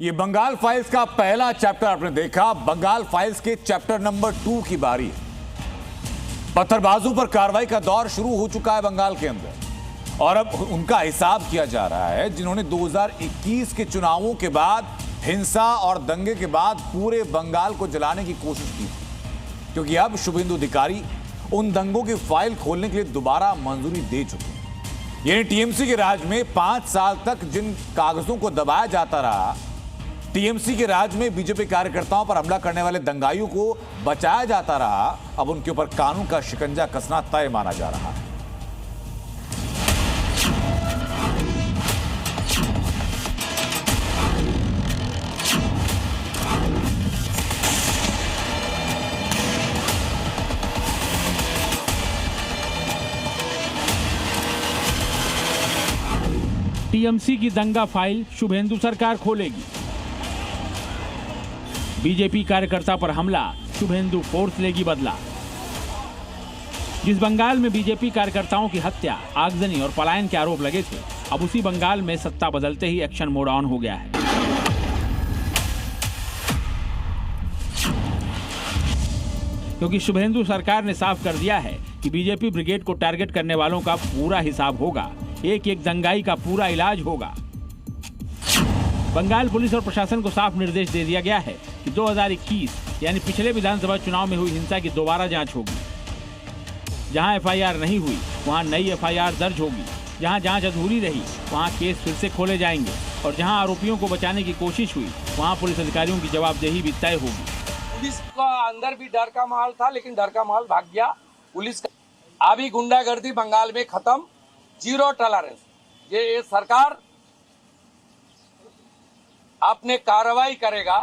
ये बंगाल फाइल्स का पहला चैप्टर आपने देखा। बंगाल फाइल्स के चैप्टर नंबर 2 की बारी है। पत्थरबाजों पर कार्रवाई का दौर शुरू हो चुका है बंगाल के अंदर और अब उनका हिसाब किया जा रहा है जिन्होंने 2021 के चुनावों के बाद हिंसा और दंगे के बाद पूरे बंगाल को जलाने की कोशिश की, क्योंकि अब शुभेंदु अधिकारी उन दंगों की फाइल खोलने के लिए दोबारा मंजूरी दे चुके हैं। यानी टीएमसी के राज में 5 साल तक जिन कागजों को दबाया जाता रहा, टीएमसी के राज में बीजेपी कार्यकर्ताओं पर हमला करने वाले दंगाइयों को बचाया जाता रहा, अब उनके ऊपर कानून का शिकंजा कसना तय माना जा रहा है। टीएमसी की दंगा फाइल शुभेंदु सरकार खोलेगी। बीजेपी कार्यकर्ता पर हमला, शुभेंदु फोर्स लेगी बदला। जिस बंगाल में बीजेपी कार्यकर्ताओं की हत्या, आगजनी और पलायन के आरोप लगे थे, अब उसी बंगाल में सत्ता बदलते ही एक्शन मोड ऑन हो गया है। क्योंकि शुभेंदु सरकार ने साफ कर दिया है कि बीजेपी ब्रिगेड को टारगेट करने वालों का पूरा हिसाब होगा, एक एक दंगाई का पूरा इलाज होगा। बंगाल पुलिस और प्रशासन को साफ निर्देश दे दिया गया है कि 2021 यानी पिछले विधानसभा चुनाव में हुई हिंसा की दोबारा जांच होगी। जहां एफआईआर नहीं हुई वहां नई एफआईआर दर्ज होगी। जहां जांच अधूरी रही वहां केस फिर से खोले जाएंगे और जहां आरोपियों को बचाने की कोशिश हुई वहां पुलिस अधिकारियों की जवाबदेही भी तय होगी। पुलिस का अंदर भी डर का माहौल था, लेकिन डर का माहौल भाग गया। पुलिस का अभी गुंडागर्दी बंगाल में खत्म, जीरो टॉलरेंस। ये सरकार अपने कार्रवाई करेगा।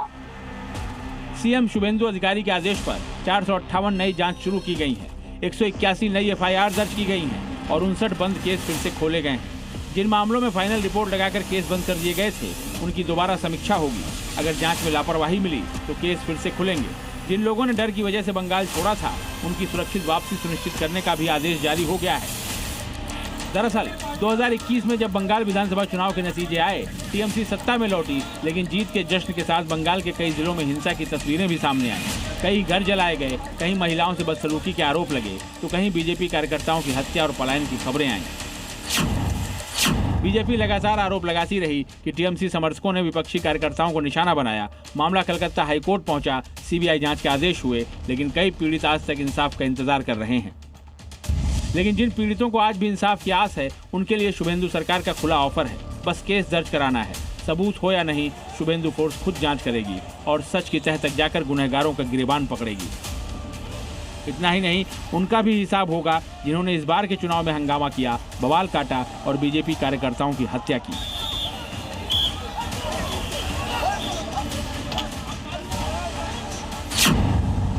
सीएम शुभेंदु अधिकारी के आदेश पर 458 नई जांच शुरू की गई है, 181 नई एफआईआर दर्ज की गई हैं और 59 बंद केस फिर से खोले गए हैं। जिन मामलों में फाइनल रिपोर्ट लगाकर केस बंद कर दिए गए थे उनकी दोबारा समीक्षा होगी। अगर जांच में लापरवाही मिली तो केस फिर से खुलेंगे। जिन लोगों ने डर की वजह से बंगाल छोड़ा था उनकी सुरक्षित वापसी सुनिश्चित करने का भी आदेश जारी हो गया है। दरअसल 2021 में जब बंगाल विधानसभा चुनाव के नतीजे आए, टीएमसी सत्ता में लौटी, लेकिन जीत के जश्न के साथ बंगाल के कई जिलों में हिंसा की तस्वीरें भी सामने आई। कई घर जलाए गए, कहीं महिलाओं से बदसलूकी के आरोप लगे, तो कहीं बीजेपी कार्यकर्ताओं की हत्या और पलायन की खबरें आई। बीजेपी लगातार आरोप लगाती रही कि टीएमसी समर्थकों ने विपक्षी कार्यकर्ताओं को निशाना बनाया। मामला कलकत्ता हाईकोर्ट पहुंचा, सीबीआई जांच के आदेश हुए, लेकिन कई पीड़ित आज तक इंसाफ का इंतजार कर रहे हैं। लेकिन जिन पीड़ितों को आज भी इंसाफ की आस है उनके लिए शुभेंदु सरकार का खुला ऑफर है। बस केस दर्ज कराना है। सबूत हो या नहीं, शुभेंदु फोर्स खुद जांच करेगी और सच की तह तक जाकर गुनहगारों का गिरबान पकड़ेगी। इतना ही नहीं, उनका भी हिसाब होगा जिन्होंने इस बार के चुनाव में हंगामा किया, बवाल काटा और बीजेपी कार्यकर्ताओं की हत्या की।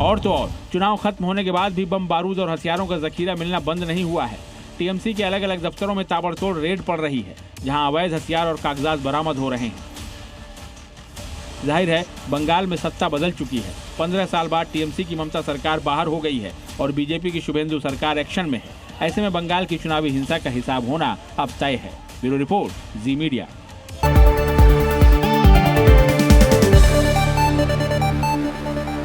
और तो और, चुनाव खत्म होने के बाद भी बम बारूद और हथियारों का जखीरा मिलना बंद नहीं हुआ है। टीएमसी के अलग अलग दफ्तरों में ताबड़तोड़ रेड पड़ रही है, जहां अवैध हथियार और कागजात बरामद हो रहे हैं। जाहिर है बंगाल में सत्ता बदल चुकी है। 15 साल बाद टीएमसी की ममता सरकार बाहर हो गई है और बीजेपी की शुभेंदु सरकार एक्शन में है। ऐसे में बंगाल की चुनावी हिंसा का हिसाब होना अब तय है। ब्यूरो रिपोर्ट, जी मीडिया।